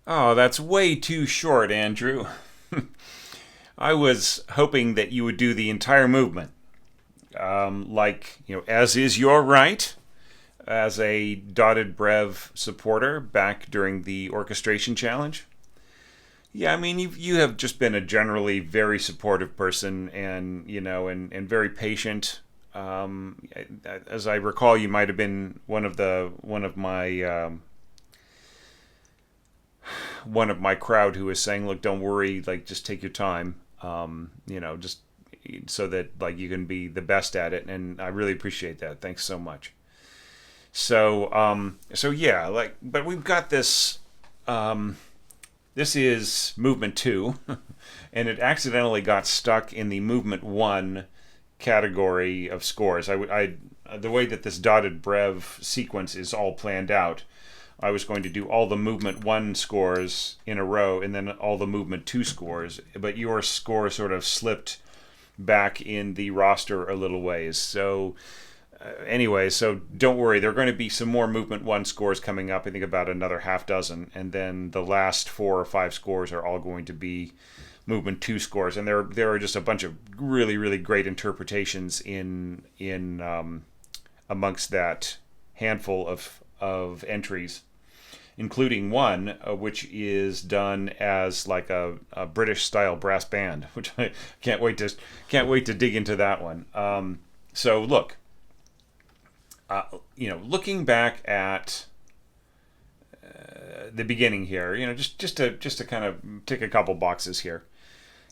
Oh, that's way too short, Andrew. I was hoping that you would do the entire movement. As is your right as a dotted brev supporter back during the orchestration challenge. Yeah, I mean, you have just been a generally very supportive person, and and very patient. As I recall, you might have been one of my crowd who was saying, "Look, don't worry, like just take your time, just so that like you can be the best at it." And I really appreciate that. Thanks so much. So yeah, but we've got this. This is movement two, and it accidentally got stuck in the movement one category of scores. The way that this dotted brev sequence is all planned out, I was going to do all the movement one scores in a row and then all the movement two scores, but your score sort of slipped back in the roster a little ways. So don't worry. There are going to be some more movement one scores coming up. I think about another half dozen, and then the last 4 or 5 scores are all going to be movement two scores. And there are just a bunch of really really great interpretations in amongst that handful of entries, including one which is done as like a British style brass band, which I can't wait to dig into that one. So look, looking back at the beginning here, just to kind of tick a couple boxes here.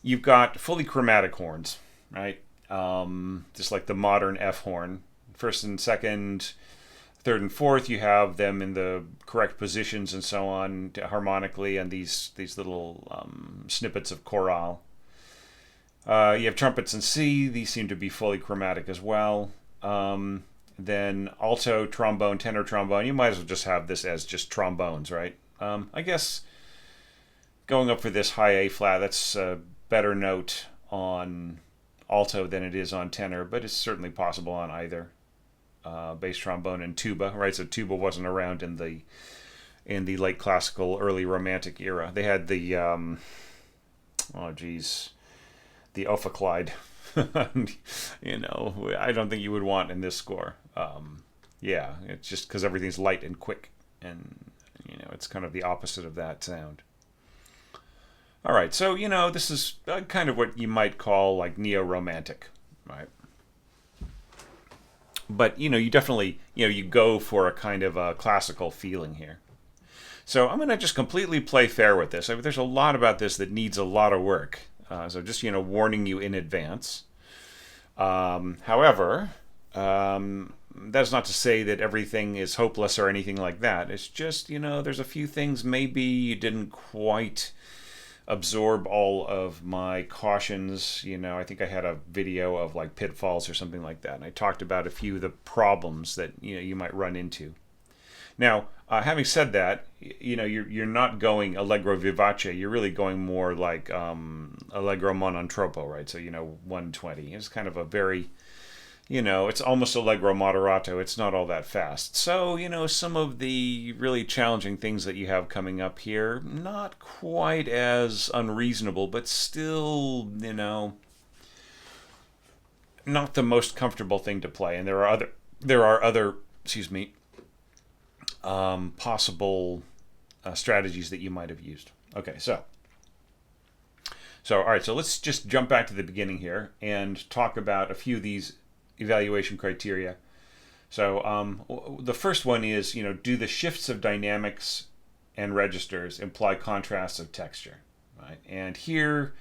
You've got fully chromatic horns, right? Just like the modern F horn. First and second, third and fourth, you have them in the correct positions and so on harmonically, and these little snippets of chorale. You have trumpets in C. These seem to be fully chromatic as well. Then alto, trombone, tenor trombone. You might as well just have this as just trombones, right? I guess going up for this high A flat, that's a better note on alto than it is on tenor, but it's certainly possible on either. Bass trombone and tuba, right? So tuba wasn't around in the late classical, early romantic era. They had the the ophicleide. I don't think you would want in this score. Yeah, it's just because everything's light and quick, and it's kind of the opposite of that sound. All right, so this is kind of what you might call like neo-romantic, right? But you definitely you go for a kind of a classical feeling here. So I'm going to just completely play fair with this. I mean, there's a lot about this that needs a lot of work. So just warning you in advance. However, that's not to say that everything is hopeless or anything like that. It's just there's a few things maybe you didn't quite absorb all of my cautions. I think I had a video of like pitfalls or something like that, and I talked about a few of the problems that you might run into. Now, having said that, you're not going allegro vivace. You're really going more like allegro mon troppo, right? So 120. It's kind of a very it's almost allegro moderato. It's not all that fast. So, some of the really challenging things that you have coming up here, not quite as unreasonable, but still, not the most comfortable thing to play. And there are other, excuse me, possible strategies that you might have used. Okay, so all right, so let's just jump back to the beginning here and talk about a few of these evaluation criteria. So the first one is, do the shifts of dynamics and registers imply contrasts of texture, right? And here,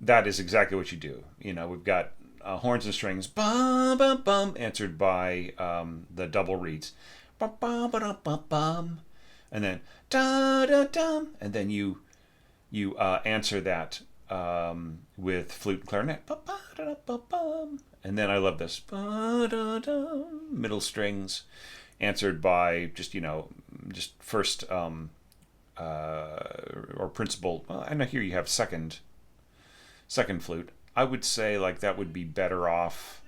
that is exactly what you do. We've got horns and strings, bum bum bum, answered by the double reeds, bum bum ba bum bum, and then da da dum, and then you answer that with flute and clarinet, ba ba da ba bum. And then I love this middle strings, answered by just first or principal. Well, I know here you have second flute. I would say like that would be better off.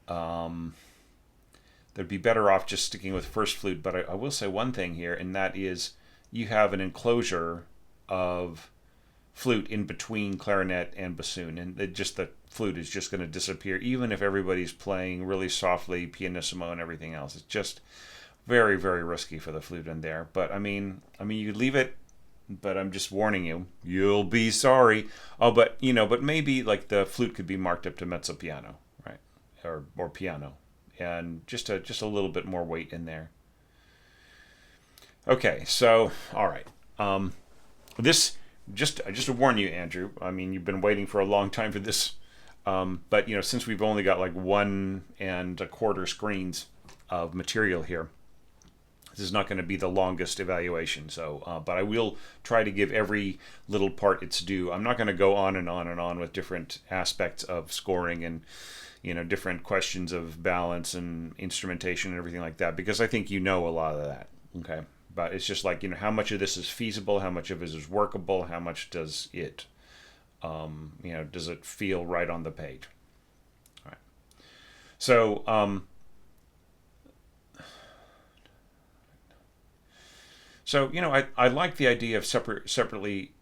They'd be better off just sticking with first flute. But I will say one thing here, and that is you have an enclosure of flute in between clarinet and bassoon, and the flute is just going to disappear, even if everybody's playing really softly, pianissimo and everything else. It's just very, very risky for the flute in there. But you could leave it, but I'm just warning you, you'll be sorry. Oh, but maybe like the flute could be marked up to mezzo piano, right, or piano, and just a little bit more weight in there. Okay, so all right, this just to warn you, Andrew. I mean, you've been waiting for a long time for this, but since we've only got like 1.25 screens of material here, this is not going to be the longest evaluation. So, but I will try to give every little part its due. I'm not going to go on and on and on with different aspects of scoring and different questions of balance and instrumentation and everything like that, because I think a lot of that. Okay. But it's just like, how much of this is feasible, how much of it is workable, how much does it, does it feel right on the page? All right. So, I like the idea of separately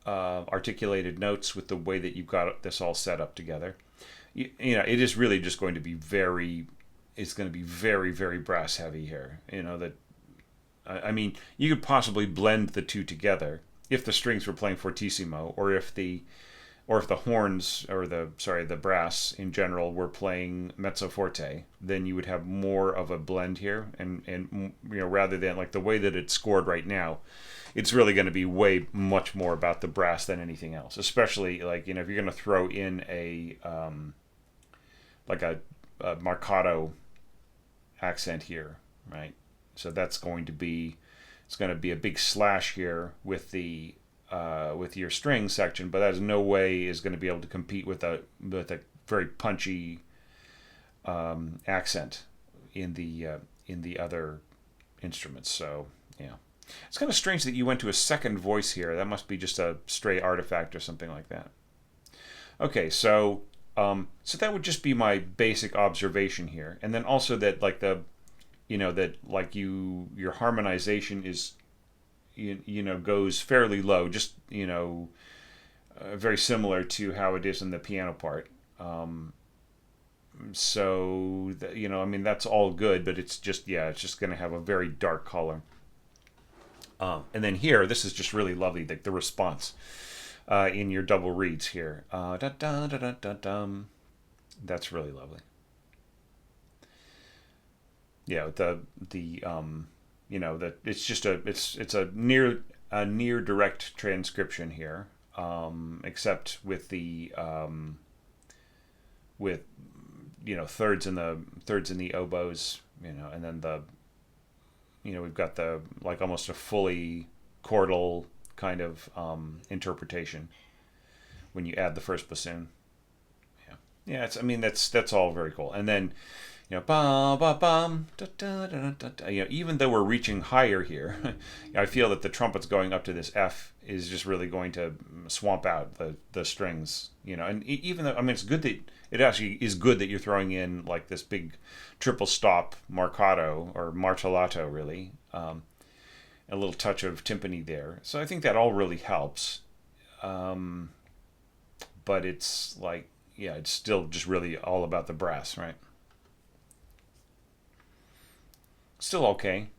articulated notes with the way that you've got this all set up together. It is really just going to be it's going to be very, very brass heavy here. You could possibly blend the two together if the strings were playing fortissimo, or if the horns or the brass in general were playing mezzo forte. Then you would have more of a blend here, and rather than like the way that it's scored right now, it's really going to be way much more about the brass than anything else. Especially like if you're going to throw in a marcato accent here, right? So that's going to be a big slash here with your string section, but that is no way is going to be able to compete with a very punchy accent in the other instruments. So yeah, it's kind of strange that you went to a second voice here. That must be just a stray artifact or something like that. Okay, so that would just be my basic observation here, and then also that like your harmonization is goes fairly low, just very similar to how it is in the piano part. That's all good, but it's just going to have a very dark color. And then here, this is just really lovely, the response in your double reeds here. That's really lovely. Yeah, it's a near direct transcription here, except with the thirds in the oboes, and then we've got the like almost a fully chordal kind of interpretation when you add the first bassoon. Yeah, that's all very cool, and then. Bum, bum, bum, da, da, da, da, da. Even though we're reaching higher here, I feel that the trumpets going up to this F is just really going to swamp out the strings. And even though it's good that it actually is good that you're throwing in like this big triple stop marcato or martellato, really, a little touch of timpani there. So I think that all really helps. But it's like, it's still just really all about the brass, right? Still okay.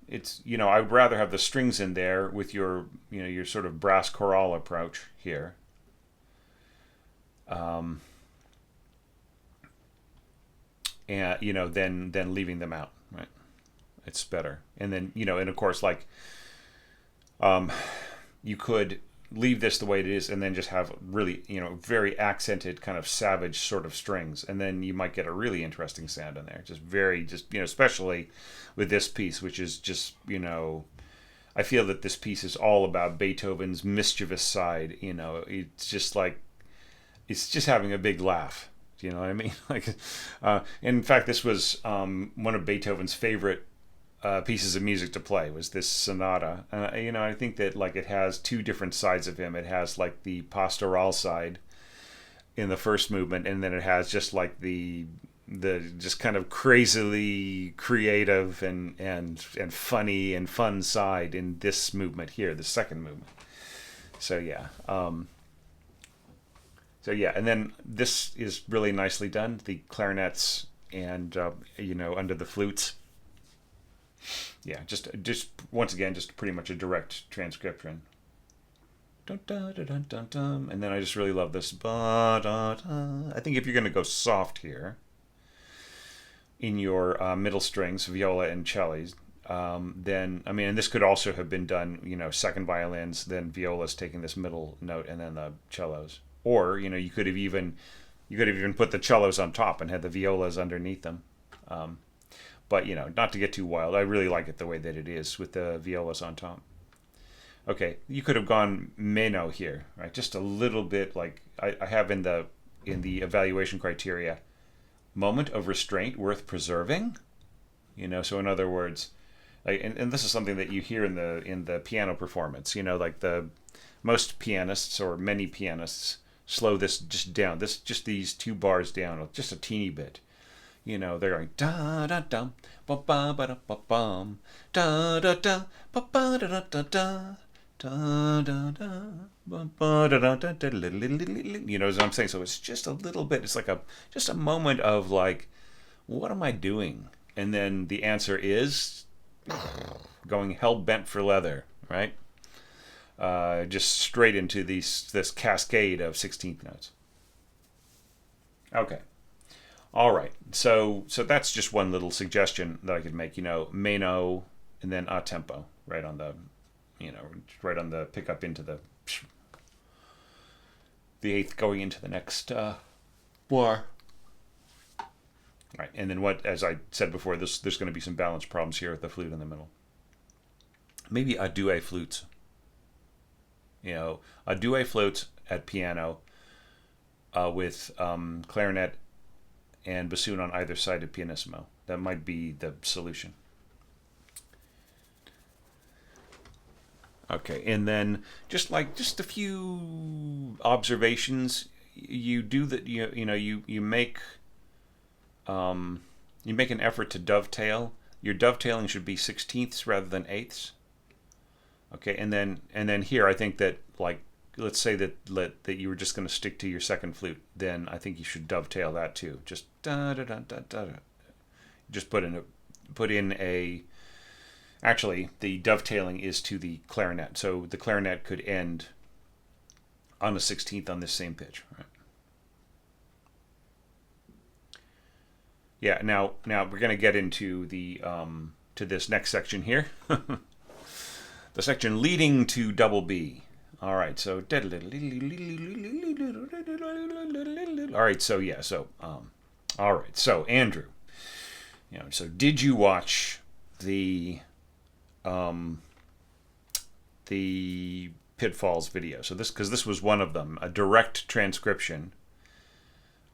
It's I'd rather have the strings in there with your your sort of brass chorale approach here. And then leaving them out, right? It's better. And then and of course like you could leave this the way it is and then just have really very accented kind of savage sort of strings, and then you might get a really interesting sound in there, especially with this piece, which is just I feel that this piece is all about Beethoven's mischievous side. It's just like it's just having a big laugh. Do you know what I mean? Like in fact, this was one of Beethoven's favorite pieces of music to play, was this sonata. I think that like it has two different sides of him. It has like the pastoral side in the first movement, and then it has just like the the just kind of crazily creative and funny and fun side in this movement here, the second movement. So yeah. And then this is really nicely done. The clarinets and under the flutes. Yeah, just once again, just pretty much a direct transcription. Dun, dun, dun, dun, dun, dun. And then I just really love this. Ba, da, da. I think if you're going to go soft here in your middle strings, viola and cellos, then and this could also have been done, second violins, then violas taking this middle note, and then the cellos. Or you could have even put the cellos on top and had the violas underneath them. But not to get too wild, I really like it the way that it is with the violas on top. Okay, you could have gone meno here, right? Just a little bit, like I have in the evaluation criteria, moment of restraint worth preserving. So in other words, and this is something that you hear in the piano performance. Like the most pianists or many pianists slow this just down. Just these 2 bars down, just a teeny bit. They're going da da dum ba ba ba da ba bum da da da ba ba da da da da da da da ba ba da da da da. As I'm saying. So it's just a little bit. It's like just a moment of like, what am I doing? And then the answer is going hell bent for leather, right? Just straight into this cascade of 16th notes. Okay. All right, so that's just one little suggestion that I could make. Meno and then a tempo right on the, right on the pickup into the 8th going into the next bar. Right, and then as I said before, there's going to be some balance problems here with the flute in the middle. Maybe a duet flutes. A duet flute at piano with clarinet and bassoon on either side of pianissimo. That might be the solution. Okay, and then just a few observations. You do that. You make an effort to dovetail. Your dovetailing should be 16ths rather than 8ths. Okay, and then here I think that, like, let's say that you were just going to stick to your second flute, then I think you should dovetail that too. Just da da da da da. Just put in a. Actually, the dovetailing is to the clarinet, so the clarinet could end on a 16th on this same pitch. Right? Yeah. Now we're going to get into the to this next section here, the section leading to double B. All right, so all right, so Andrew, so did you watch the Pitfalls video? So because this was one of them, a direct transcription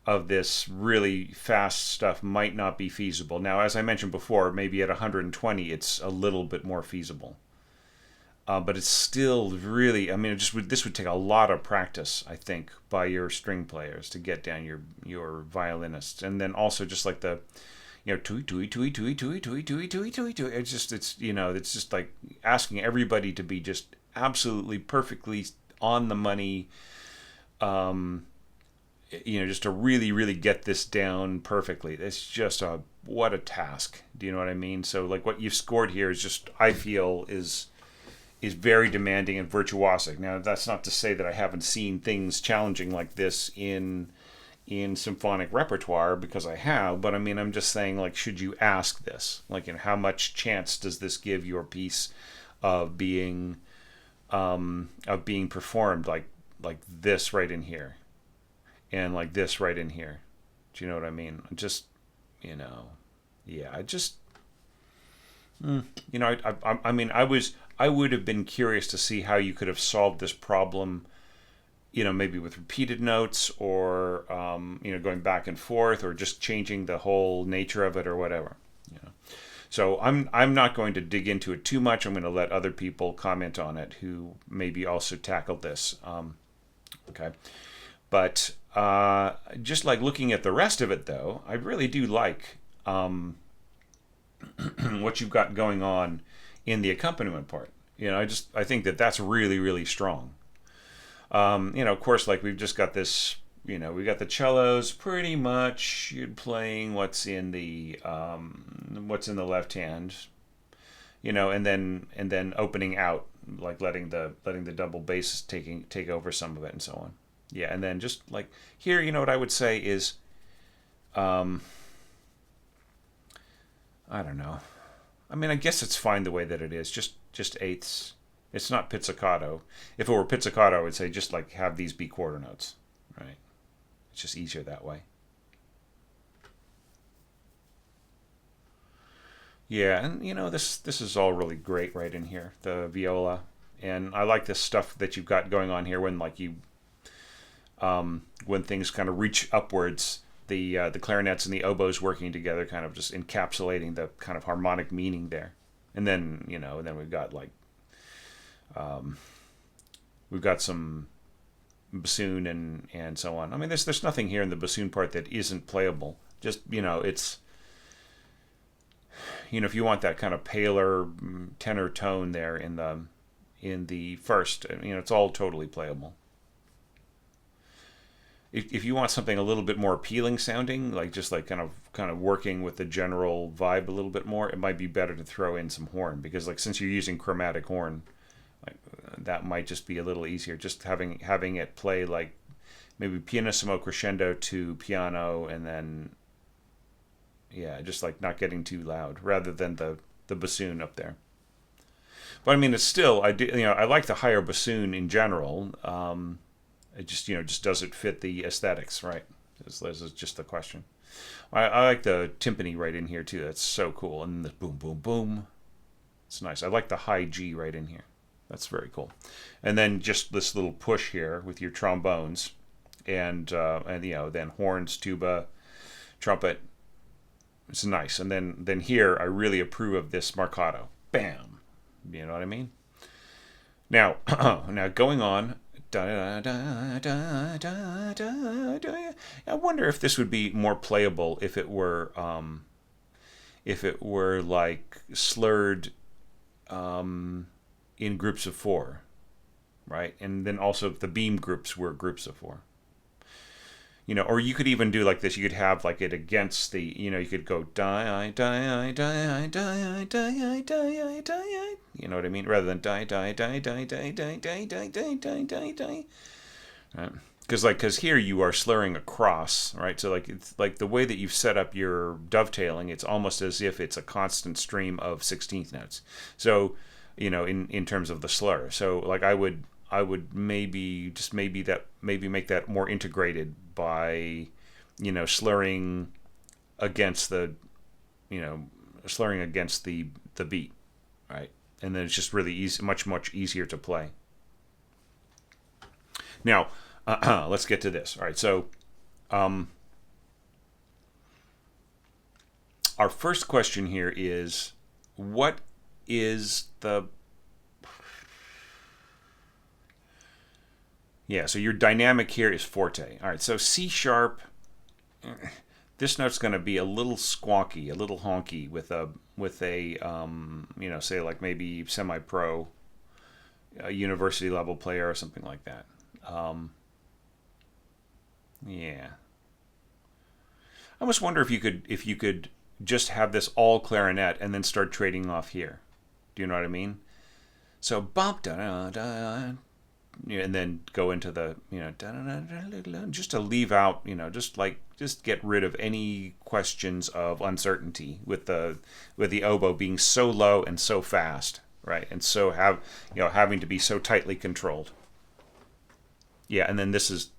of this really fast stuff might not be feasible. Now, as I mentioned before, maybe at 120, it's a little bit more feasible. But it's still really, this would take a lot of practice, I think, by your string players to get down your violinists. And then also just like the, tui, tui, tui, tui, tui, tui, tui, tui, tui, tui. It's just like asking everybody to be just absolutely perfectly on the money, just to really, really get this down perfectly. It's just what a task. Do you know what I mean? So like what you've scored here is just, I feel, is very demanding and virtuosic. Now, that's not to say that I haven't seen things challenging like this in symphonic repertoire, because I have, but I'm just saying, like, should you ask this? Like, how much chance does this give your piece of being performed like this right in here, and like this right in here? Do you know what I mean? Just, I would have been curious to see how you could have solved this problem, maybe with repeated notes, or going back and forth, or just changing the whole nature of it, or whatever. So I'm not going to dig into it too much. I'm going to let other people comment on it who maybe also tackled this. Okay, But just like looking at the rest of it, though, I really do like what you've got going on in the accompaniment part. I think that that's really really strong. Of course, like we've just got this. We got the cellos pretty much playing what's in the left hand. And then opening out, like letting the double bass take over some of it and so on. Yeah, and then just like here, what I would say is, um, I don't know. I mean, I guess it's fine the way that it is. Just eighths. It's not pizzicato. If it were pizzicato, I would say just like have these be quarter notes, right? It's just easier that way. Yeah, and this is all really great right in here, the viola, and I like this stuff that you've got going on here when like when things kind of reach upwards, the clarinets and the oboes working together, kind of just encapsulating the kind of harmonic meaning there, and then we've got like we've got some bassoon and so on. I mean, there's nothing here in the bassoon part that isn't playable. Just it's if you want that kind of paler tenor tone there in the first, it's all totally playable. If you want something a little bit more appealing sounding, like just like kind of working with the general vibe a little bit more, it might be better to throw in some horn, because like since you're using chromatic horn, like that might just be a little easier. Just having it play like maybe pianissimo crescendo to piano, and then yeah, just like not getting too loud, rather than the bassoon up there. But I mean, it's still I like the higher bassoon in general. It just doesn't fit the aesthetics, right? This is just the question. I like the timpani right in here too. That's so cool, and the boom boom boom. It's nice. I like the high G right in here. That's very cool. And then just this little push here with your trombones, and then horns, tuba, trumpet. It's nice. And then here I really approve of this marcato. Bam. You know what I mean? Now now going on. Da, da, da, da, da, da. I wonder if this would be more playable if it were like slurred in groups of four, right? And then also if the beam groups were groups of four. Or you could even do like this. You could have like it against the, you could go die, die, die, die, die, die, die. You know what I mean? Rather than die, die, die, die, die, die, die, die, die, die, die, die. Right? Because here you are slurring across, right? So like it's like the way that you've set up your dovetailing, it's almost as if it's a constant stream of 16th notes. So, in terms of the slur. So like I would maybe make that more integrated by, slurring against the beat, right? And then it's just really easy, much easier to play. Now, let's get to this. All right, so our first question here is, what is the Yeah, so your dynamic here is forte. All right, so C sharp. This note's going to be a little squonky, a little honky with a say like maybe semi-pro, university level player or something like that. Yeah. I almost wonder if you could just have this all clarinet and then start trading off here. Do you know what I mean? So bump da da da, and then go into the just to leave out, just get rid of any questions of uncertainty with the oboe being so low and so fast, right? And so having to be so tightly controlled. Yeah, and then this is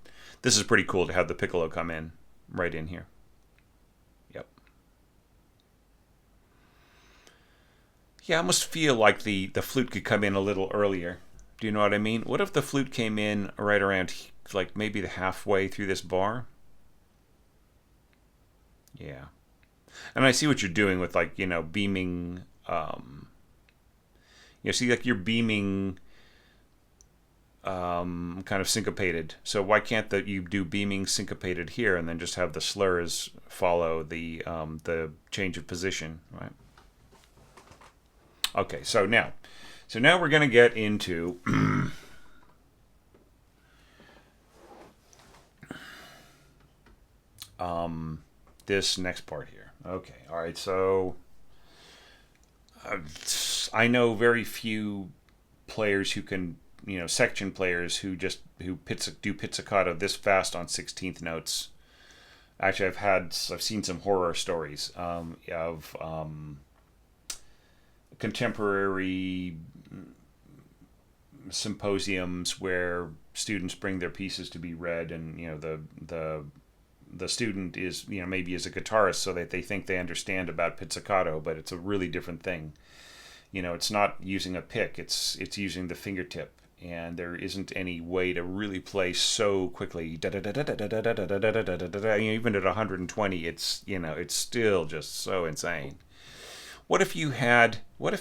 pretty cool to have the piccolo come in right in here. Yep. Yeah, I almost feel like the flute could come in a little earlier. Do you know what I mean? What if the flute came in right around, like maybe the halfway through this bar? Yeah. And I see what you're doing with like, beaming. See, like you're beaming kind of syncopated. So why can't you do beaming syncopated here and then just have the slurs follow the change of position, right? Okay, so now we're going to get into this next part here. Okay, all right. So I know very few players who can, section players who do pizzicato this fast on 16th notes. Actually, I've seen some horror stories of contemporary symposiums where students bring their pieces to be read, and the student is, maybe is a guitarist, so that they think they understand about pizzicato, but it's a really different thing. It's not using a pick, it's using the fingertip, and there isn't any way to really play so quickly. Even at 120, it's still just so insane. What if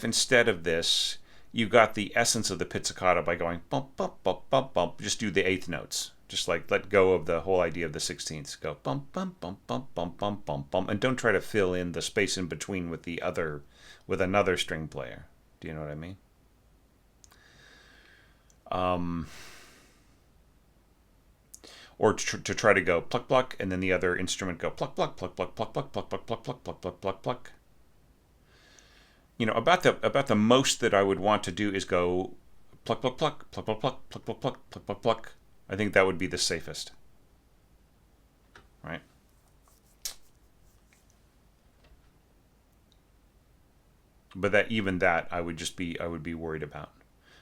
instead of this, you got the essence of the pizzicato by going bump, bump, bump, bump, bump, just do the eighth notes. Just like let go of the whole idea of the 16ths. Go bump, bump, bump, bump, bump, bump, bump, bump, and don't try to fill in the space in between with another string player. Do you know what I mean? Or to try to go pluck, pluck, and then the other instrument go pluck, pluck, pluck, pluck, pluck, pluck, pluck, pluck, pluck, pluck, pluck, pluck, pluck, pluck. About the most that I would want to do is go pluck, pluck, pluck, pluck, pluck, pluck, pluck, pluck, pluck, pluck, pluck, pluck. I think that would be the safest, right? But I would be worried about.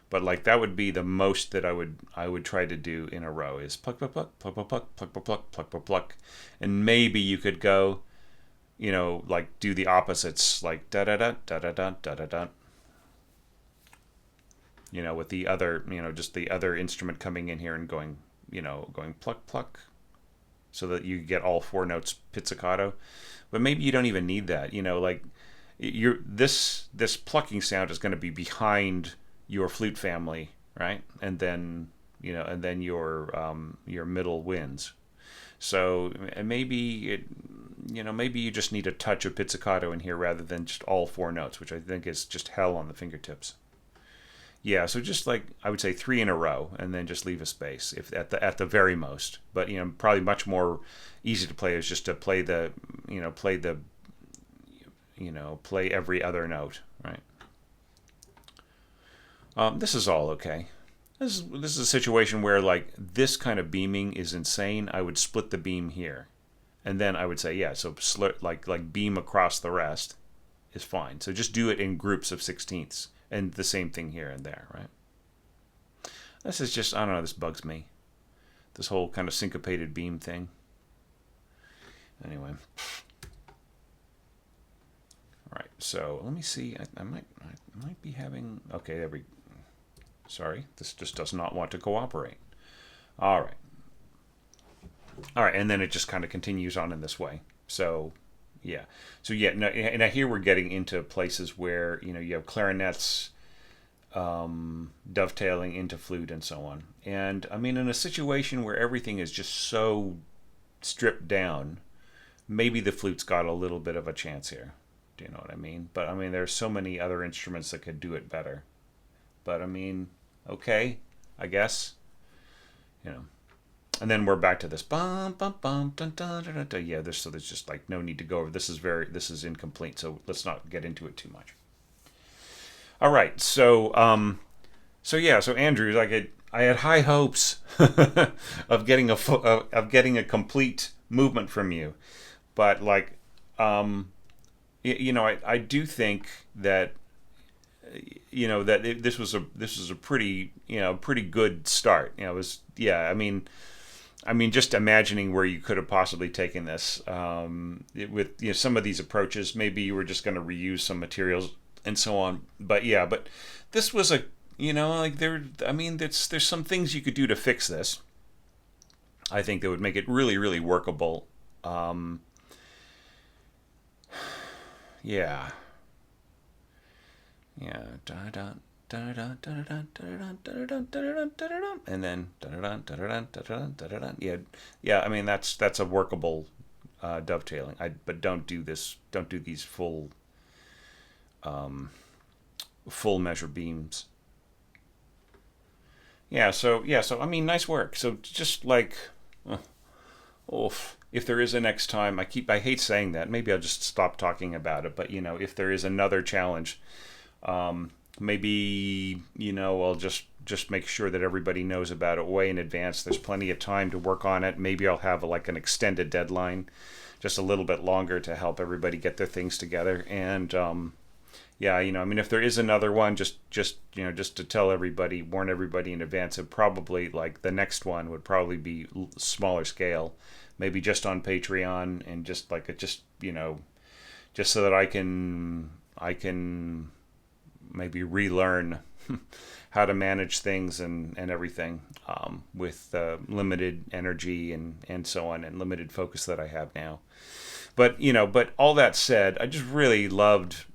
But like that would be the most that I would try to do in a row is pluck, pluck, pluck, pluck, pluck, pluck, pluck, pluck, pluck, pluck, pluck, pluck, and maybe you could go, like do the opposites, like da da da da da da da da da. With the other, just the other instrument coming in here and going, going pluck, pluck, so that you get all four notes pizzicato. But maybe you don't even need that, like this plucking sound is going to be behind your flute family, right? And then, your middle wins. So maybe maybe you just need a touch of pizzicato in here rather than just all four notes, which I think is just hell on the fingertips. Yeah, so just like I would say 3 in a row, and then just leave a space if at the very most. But probably much more easy to play is just to play play every other note, right? This is all okay. This is a situation where like this kind of beaming is insane. I would split the beam here, and then I would say so like beam across the rest is fine. So just do it in groups of 16ths. And the same thing here and there, right? This is just, I don't know, this bugs me. This whole kind of syncopated beam thing. Anyway. All right, so let me see. I might be having, okay, sorry, this just does not want to cooperate. All right. All right, and then it just kind of continues on in this way. So no, and here we're getting into places where you have clarinets dovetailing into flute and so on. And I mean, in a situation where everything is just so stripped down, maybe the flute's got a little bit of a chance here. Do you know what I mean? But I mean, there's so many other instruments that could do it better. But I mean, okay, I guess. And then we're back to this bum bum bum dun dun dun dun, dun. Yeah, there's just like no need to go over. This is incomplete, so let's not get into it too much. All right, so Andrew, like I had high hopes of getting a complete movement from you, but like I do think that this was a pretty good start. It was I mean, just imagining where you could have possibly taken this with some of these approaches. Maybe you were just going to reuse some materials and so on. But this was there's some things you could do to fix this. I think that would make it really, really workable. Yeah. Da da da and then yeah. I mean that's a workable dovetailing. But don't do this. Don't do these full measure beams. So I mean, nice work. So just like, if there is a next time, I hate saying that. Maybe I'll just stop talking about it. But if there is another challenge, maybe I'll just make sure that everybody knows about it way in advance. There's plenty of time to work on it. Maybe I'll have like an extended deadline, just a little bit longer to help everybody get their things together. And I mean, if there is another one, just to tell everybody, warn everybody in advance. It probably, like, the next one would probably be smaller scale, maybe just on Patreon, and just so that I can maybe relearn how to manage things and everything, with limited energy and so on, and limited focus that I have now. But all that said, I just really loved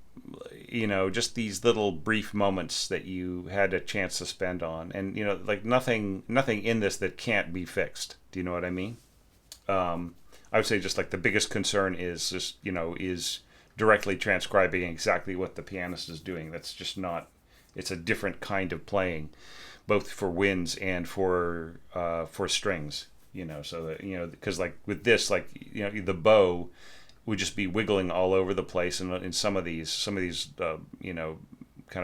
just these little brief moments that you had a chance to spend on, and like nothing in this that can't be fixed. Do you know what I mean? I would say just like the biggest concern is just is directly transcribing exactly what the pianist is doing. That's just not. It's a different kind of playing, both for winds and for strings. So that because like with this, like the bow would just be wiggling all over the place, and in some of these kind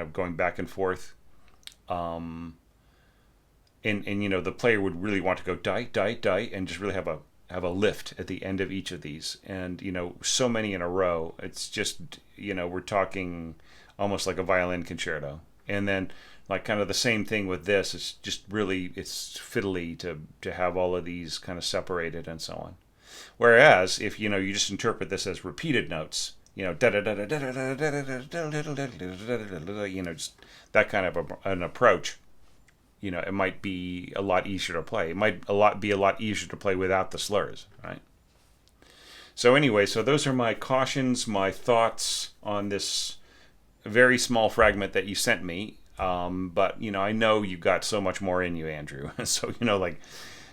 of going back and forth, and the player would really want to go die die die and just really have a lift at the end of each of these, and so many in a row. It's just we're talking almost like a violin concerto. And then like kind of the same thing with this. It's just really, it's fiddly to have all of these kind of separated and so on. Whereas if you just interpret this as repeated notes, just that kind of an approach, it might be a lot easier to play. It might be a lot easier to play without the slurs, right? So anyway, so those are my cautions, my thoughts on this very small fragment that you sent me. But I know you've got so much more in you, Andrew. So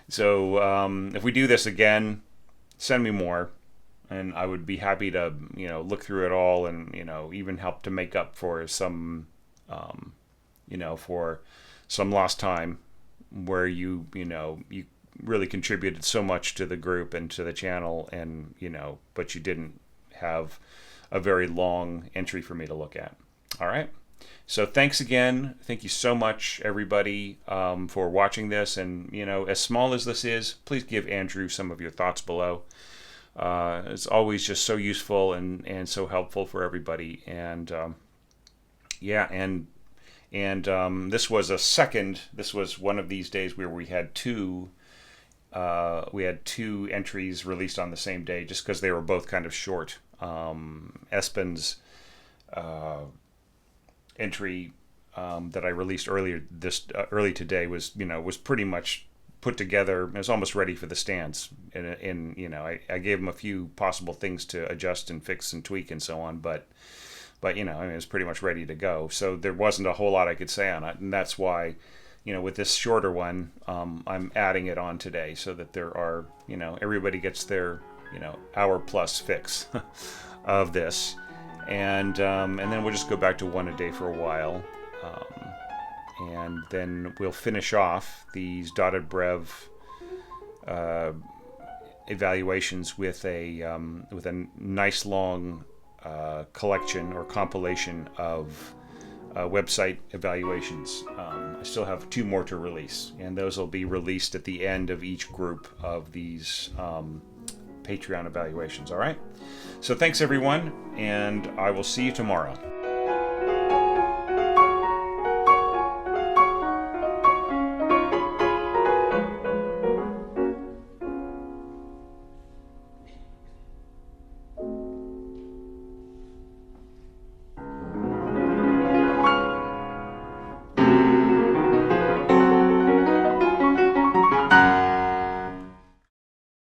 if we do this again, send me more, and I would be happy to look through it all, and even help to make up for some for some lost time where you really contributed so much to the group and to the channel, and but you didn't have a very long entry for me to look at. All right. So thanks again. Thank you so much, everybody, for watching this. And, as small as this is, please give Andrew some of your thoughts below. It's always just so useful and so helpful for everybody. And, this was one of these days where we had two entries released on the same day, just because they were both kind of short. Espen's entry that I released early today was pretty much put together. It was almost ready for the stands, and I gave him a few possible things to adjust and fix and tweak and so on, but it was pretty much ready to go. So there wasn't a whole lot I could say on it, and that's why with this shorter one, I'm adding it on today, so that there are everybody gets their hour plus fix of this. And then we'll just go back to one a day for a while, and then we'll finish off these dotted brev evaluations with a nice long collection or compilation of website evaluations. I still have 2 more to release, and those will be released at the end of each group of these Patreon evaluations. All right. So thanks everyone, and I will see you tomorrow.